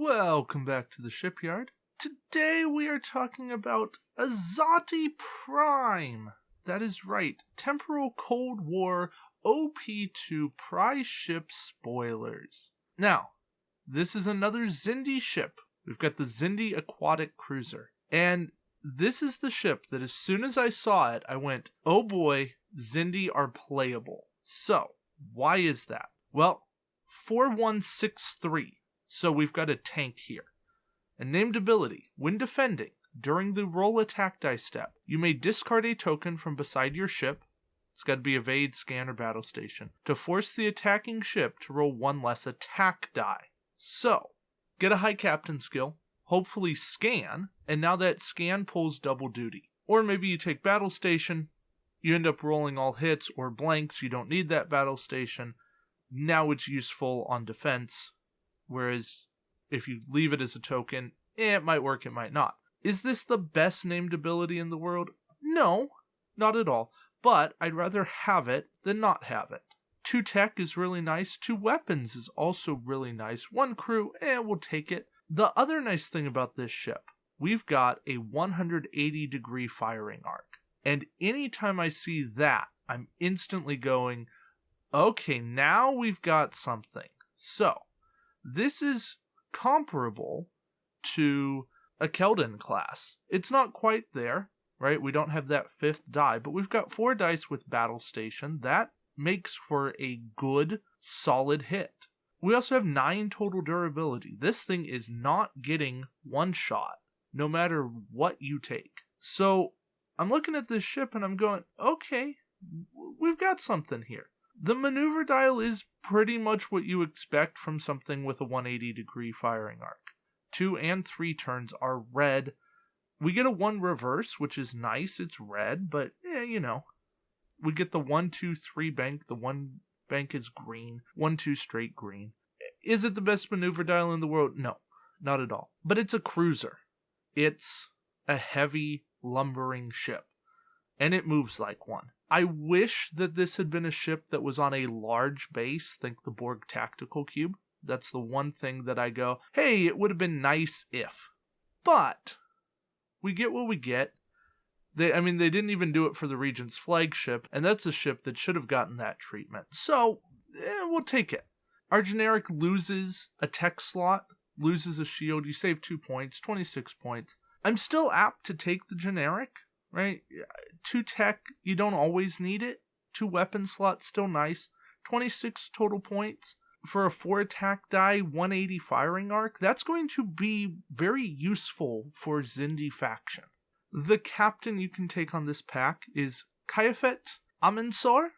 Welcome back to the Shipyard. Today we are talking about Azati Prime. That is right, Temporal Cold War OP2 prize ship spoilers. Now, this is another Xindi ship. We've got the Xindi Aquatic Cruiser. And this is the ship that as soon as I saw it, I went, oh boy, Xindi are playable. So, why is that? Well, 4163. So we've got a tank here. A named ability. When defending, during the roll attack die step, you may discard a token from beside your ship. It's got to be evade, scan, or battle station, to force the attacking ship to roll one less attack die. So, get a high captain skill, hopefully scan, and now that scan pulls double duty. Or maybe you take battle station, you end up rolling all hits or blanks, you don't need that battle station. Now it's useful on defense, whereas if you leave it as a token, it might work, it might not. Is this the best named ability in the world? No, not at all. But I'd rather have it than not have it. 2 tech is really nice. 2 weapons is also really nice. 1 crew, we'll take it. The other nice thing about this ship, we've got a 180-degree firing arc. And anytime I see that, I'm instantly going, okay, now we've got something. So, this is comparable to a Keldon class. It's not quite there, right? We don't have that 5th die, but we've got 4 dice with battle station. That makes for a good, solid hit. We also have 9 total durability. This thing is not getting one shot, no matter what you take. So, I'm looking at this ship and I'm going, okay, we've got something here. The maneuver dial is pretty much what you expect from something with a 180-degree firing arc. 2 and 3 turns are red. We get a 1 reverse, which is nice. It's red, but, we get the 1, 2, 3 bank. The 1 bank is green. 1, 2 straight green. Is it the best maneuver dial in the world? No, not at all. But it's a cruiser. It's a heavy, lumbering ship. And it moves like one. I wish that this had been a ship that was on a large base. Think the Borg Tactical Cube. That's the one thing that I go, hey, it would have been nice if. But we get what we get. They didn't even do it for the Regent's flagship, and that's a ship that should have gotten that treatment. So, we'll take it. Our generic loses a tech slot, loses a shield. You save 2 points, 26 points. I'm still apt to take the generic. Right? 2 tech, you don't always need it. 2 weapon slots, still nice. 26 total points. For a 4 attack die, 180 firing arc, that's going to be very useful for Xindi faction. The captain you can take on this pack is Kayafet Amensor.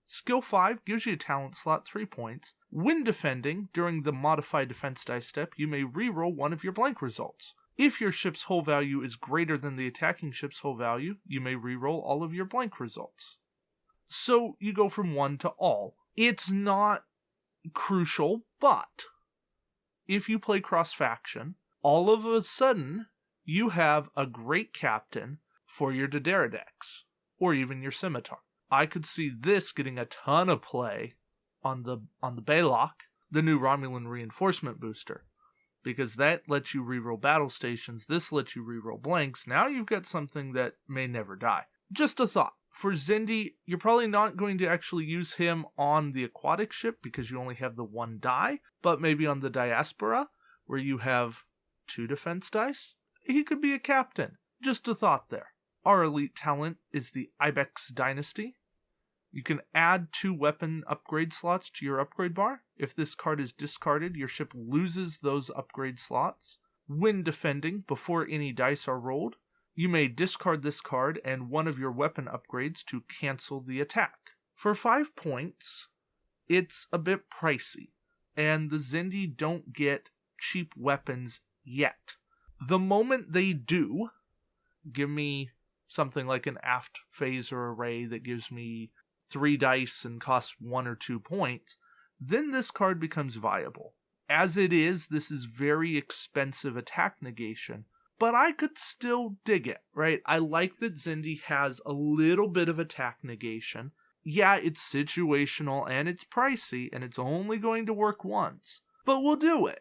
Skill 5 gives you a talent slot, 3 points. When defending, during the modified defense die step, you may reroll one of your blank results. If your ship's hull value is greater than the attacking ship's hull value, you may reroll all of your blank results. So you go from 1 to all. It's not crucial, but if you play cross-faction, all of a sudden you have a great captain for your Dideridex, or even your Scimitar. I could see this getting a ton of play on the Baylock, the new Romulan reinforcement booster. Because that lets you reroll battle stations, this lets you reroll blanks. Now you've got something that may never die. Just a thought. For Xindi, you're probably not going to actually use him on the aquatic ship because you only have the 1 die, but maybe on the Diaspora, where you have 2 defense dice, he could be a captain. Just a thought there. Our elite talent is the Ibex Dynasty. You can add 2 weapon upgrade slots to your upgrade bar. If this card is discarded, your ship loses those upgrade slots. When defending, before any dice are rolled, you may discard this card and one of your weapon upgrades to cancel the attack. For 5 points, it's a bit pricey, and the Xindi don't get cheap weapons yet. The moment they do, give me something like an aft phaser array that gives me 3 dice and costs 1 or 2 points, then this card becomes viable. As it is, this is very expensive attack negation, but I could still dig it, right? I like that Xindi has a little bit of attack negation. Yeah, it's situational and it's pricey and it's only going to work once, but we'll do it.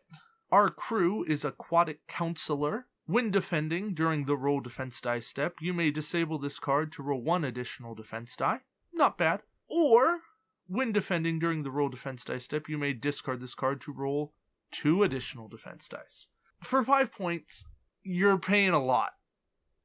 Our crew is Aquatic Counselor. When defending during the roll defense die step, you may disable this card to roll 1 additional defense die. Not bad. Or, when defending during the roll defense die step, you may discard this card to roll 2 additional defense dice. For 5 points, you're paying a lot.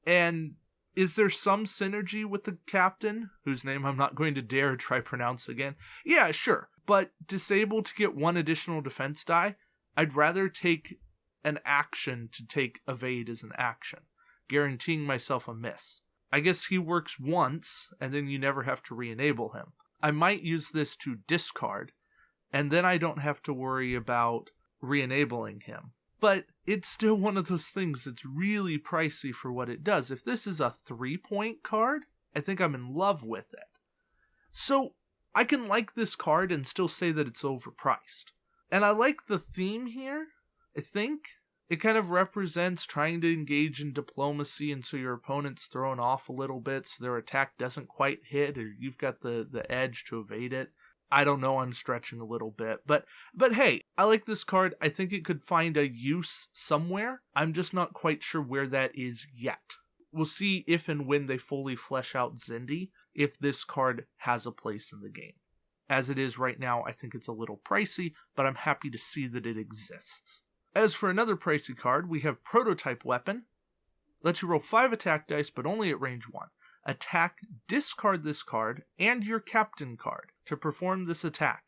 And is there some synergy with the captain, whose name I'm not going to dare try pronounce again? Yeah, sure. But disable to get 1 additional defense die, I'd rather take an action to take evade as an action, guaranteeing myself a miss. I guess he works once, and then you never have to re-enable him. I might use this to discard, and then I don't have to worry about re-enabling him. But it's still one of those things that's really pricey for what it does. If this is a 3-point card, I think I'm in love with it. So I can like this card and still say that it's overpriced. And I like the theme here. I think it kind of represents trying to engage in diplomacy, and so your opponent's thrown off a little bit so their attack doesn't quite hit, or you've got the edge to evade it. I don't know, I'm stretching a little bit, but hey, I like this card. I think it could find a use somewhere. I'm just not quite sure where that is yet. We'll see if and when they fully flesh out Xindi, if this card has a place in the game. As it is right now, I think it's a little pricey, but I'm happy to see that it exists. As for another pricey card, we have Prototype Weapon. Lets you roll 5 attack dice, but only at range 1. Attack, discard this card, and your captain card to perform this attack.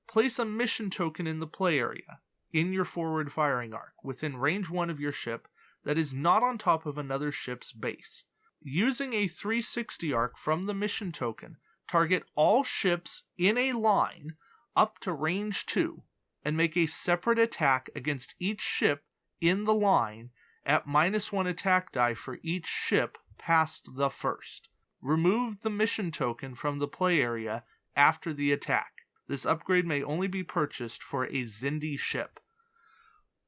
Place a mission token in the play area, in your forward firing arc, within range 1 of your ship, that is not on top of another ship's base. Using a 360 arc from the mission token, target all ships in a line up to range 2, and make a separate attack against each ship in the line at -1 attack die for each ship past the first. Remove the mission token from the play area after the attack. This upgrade may only be purchased for a Xindi ship.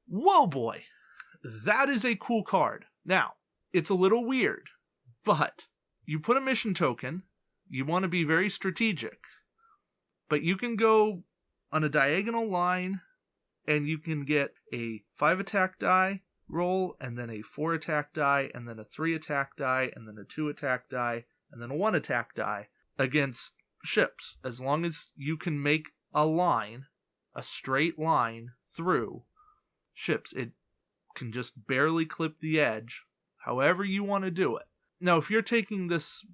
Whoa boy! That is a cool card. Now, it's a little weird, but you put a mission token, you want to be very strategic, but you can go on a diagonal line, and you can get a 5 attack die roll, and then a 4 attack die, and then a 3 attack die, and then a 2 attack die, and then a 1 attack die against ships. As long as you can make a line, a straight line through ships, it can just barely clip the edge, however you want to do it. Now, if you're taking this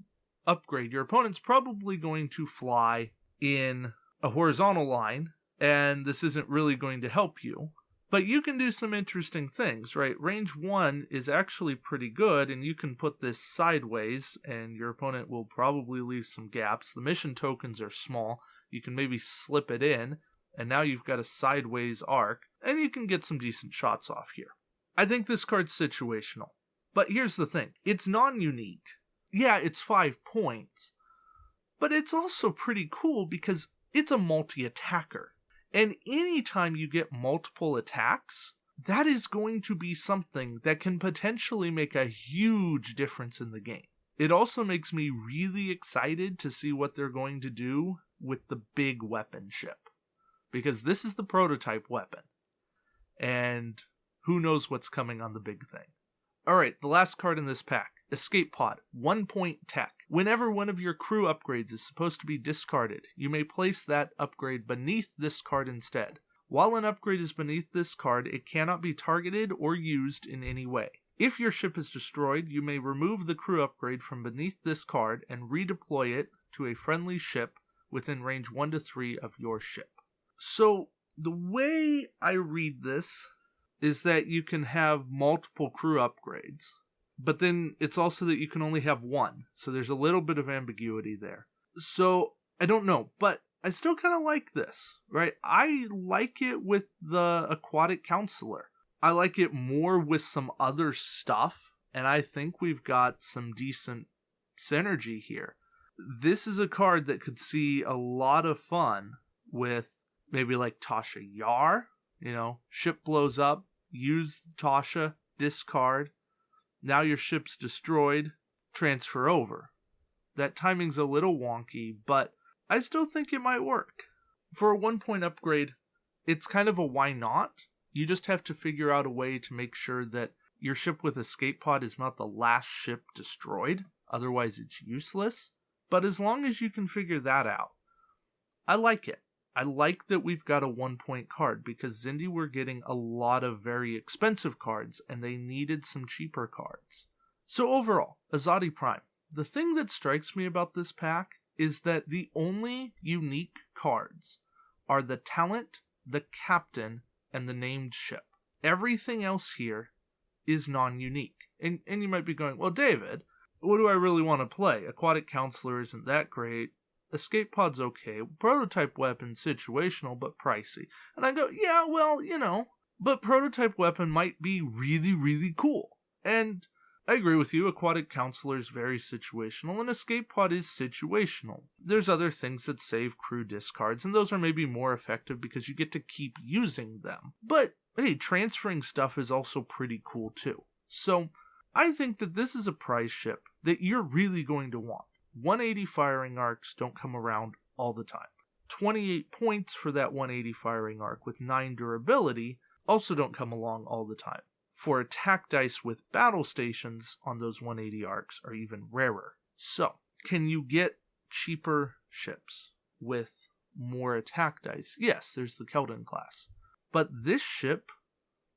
upgrade, your opponent's probably going to fly in a horizontal line, and this isn't really going to help you. But you can do some interesting things, right? Range 1 is actually pretty good, and you can put this sideways, and your opponent will probably leave some gaps. The mission tokens are small. You can maybe slip it in, and now you've got a sideways arc, and you can get some decent shots off here. I think this card's situational. But here's the thing. It's non-unique. Yeah, it's 5 points. But it's also pretty cool because it's a multi-attacker. And anytime you get multiple attacks, that is going to be something that can potentially make a huge difference in the game. It also makes me really excited to see what they're going to do with the big weapon ship. Because this is the prototype weapon. And who knows what's coming on the big thing. Alright, the last card in this pack. Escape Pod, 1-point tech. Whenever one of your crew upgrades is supposed to be discarded, you may place that upgrade beneath this card instead. While an upgrade is beneath this card, it cannot be targeted or used in any way. If your ship is destroyed, you may remove the crew upgrade from beneath this card and redeploy it to a friendly ship within range 1 to 3 of your ship. So, the way I read this is that you can have multiple crew upgrades. But then it's also that you can only have one. So there's a little bit of ambiguity there. So I don't know, but I still kind of like this, right? I like it with the Aquatic Counselor. I like it more with some other stuff. And I think we've got some decent synergy here. This is a card that could see a lot of fun with maybe like Tasha Yar. You know, ship blows up, use Tasha, discard. Now your ship's destroyed, transfer over. That timing's a little wonky, but I still think it might work. For a 1-point upgrade, it's kind of a why not. You just have to figure out a way to make sure that your ship with escape pod is not the last ship destroyed. Otherwise, it's useless. But as long as you can figure that out, I like it. I like that we've got a 1-point card, because Xindi were getting a lot of very expensive cards, and they needed some cheaper cards. So overall, Azadi Prime. The thing that strikes me about this pack is that the only unique cards are the talent, the captain, and the named ship. Everything else here is non-unique. And you might be going, well, David, what do I really want to play? Aquatic Counselor isn't that great. Escape pod's okay. Prototype weapon situational, but pricey. And I go, yeah, well, but prototype weapon might be really, really cool. And I agree with you, Aquatic Counselor is very situational, and Escape Pod is situational. There's other things that save crew discards, and those are maybe more effective because you get to keep using them. But, hey, transferring stuff is also pretty cool too. So, I think that this is a prize ship that you're really going to want. 180 firing arcs don't come around all the time. 28 points for that 180 firing arc with 9 durability also don't come along all the time. For attack dice with battle stations on those 180 arcs are even rarer. So, can you get cheaper ships with more attack dice? Yes, there's the Keldon class. But this ship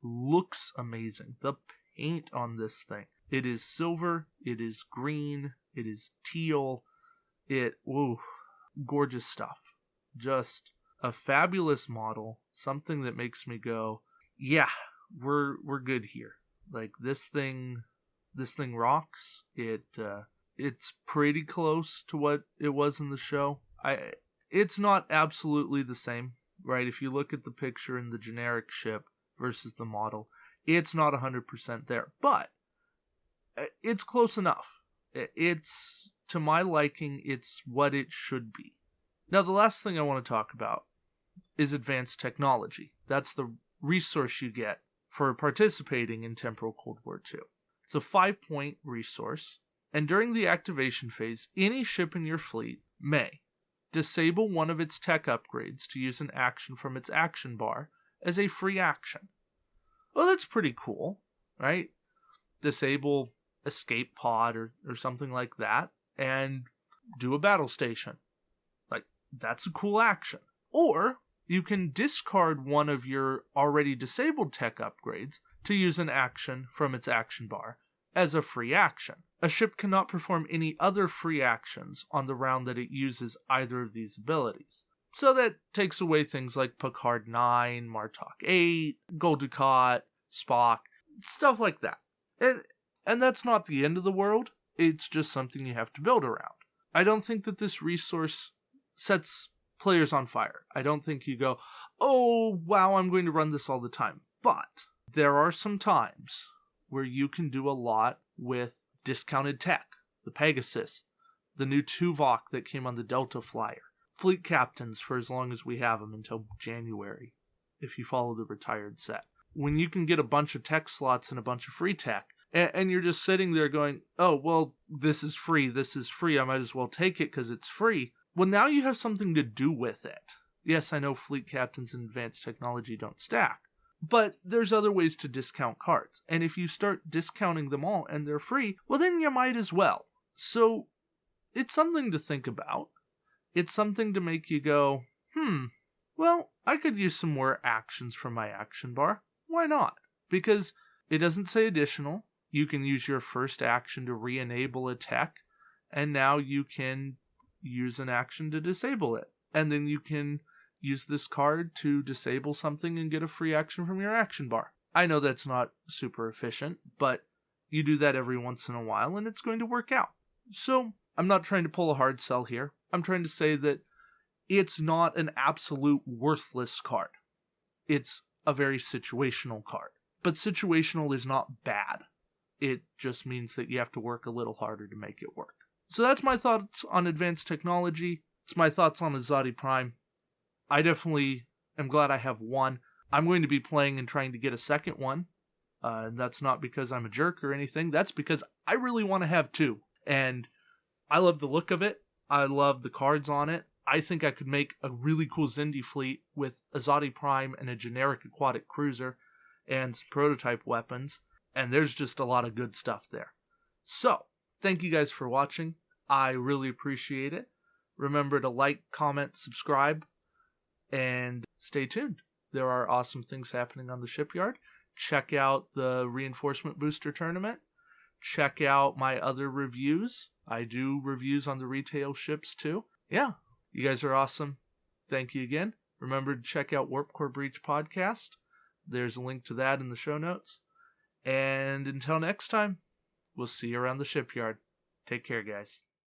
looks amazing. The paint on this thing. It is silver, it is green, it is teal. Gorgeous stuff. Just a fabulous model. Something that makes me go, yeah, we're good here. Like this thing rocks. It's pretty close to what it was in the show. It's not absolutely the same, right? If you look at the picture in the generic ship versus the model, it's not 100% there, but it's close enough. It's, to my liking, it's what it should be. Now, the last thing I want to talk about is advanced technology. That's the resource you get for participating in Temporal Cold War II. It's a 5-point resource, and during the activation phase, any ship in your fleet may disable one of its tech upgrades to use an action from its action bar as a free action. Well, that's pretty cool, right? Disable escape pod or something like that and do a battle station. Like, that's a cool action. Or you can discard one of your already disabled tech upgrades to use an action from its action bar as a free action. A ship cannot perform any other free actions on the round that it uses either of these abilities. So that takes away things like Picard 9, Martok 8, Gul Dukat, Spock, stuff like that. And that's not the end of the world. It's just something you have to build around. I don't think that this resource sets players on fire. I don't think you go, oh, wow, I'm going to run this all the time. But there are some times where you can do a lot with discounted tech. The Pegasus, the new Tuvok that came on the Delta Flyer, fleet captains for as long as we have them until January, if you follow the retired set. When you can get a bunch of tech slots and a bunch of free tech, and you're just sitting there going, oh, well, this is free, I might as well take it because it's free. Well, now you have something to do with it. Yes, I know fleet captains and advanced technology don't stack, but there's other ways to discount cards. And if you start discounting them all and they're free, well, then you might as well. So it's something to think about. It's something to make you go, well, I could use some more actions from my action bar. Why not? Because it doesn't say additional. You can use your first action to re-enable a tech, and now you can use an action to disable it. And then you can use this card to disable something and get a free action from your action bar. I know that's not super efficient, but you do that every once in a while and it's going to work out. So I'm not trying to pull a hard sell here. I'm trying to say that it's not an absolute worthless card. It's a very situational card. But situational is not bad. It just means that you have to work a little harder to make it work. So that's my thoughts on advanced technology. It's my thoughts on Azadi Prime. I definitely am glad I have one. I'm going to be playing and trying to get a second one. And that's not because I'm a jerk or anything. That's because I really want to have two. And I love the look of it. I love the cards on it. I think I could make a really cool Xindi fleet with Azadi Prime and a generic aquatic cruiser. and some prototype weapons, and there's just a lot of good stuff there. So, thank you guys for watching. I really appreciate it. Remember to like, comment, subscribe, and stay tuned. There are awesome things happening on the Shipyard. Check out the Reinforcement Booster Tournament. Check out my other reviews. I do reviews on the retail ships too. Yeah, you guys are awesome. Thank you again. Remember to check out Warp Core Breach Podcast. There's a link to that in the show notes. And until next time, we'll see you around the shipyard. Take care, guys.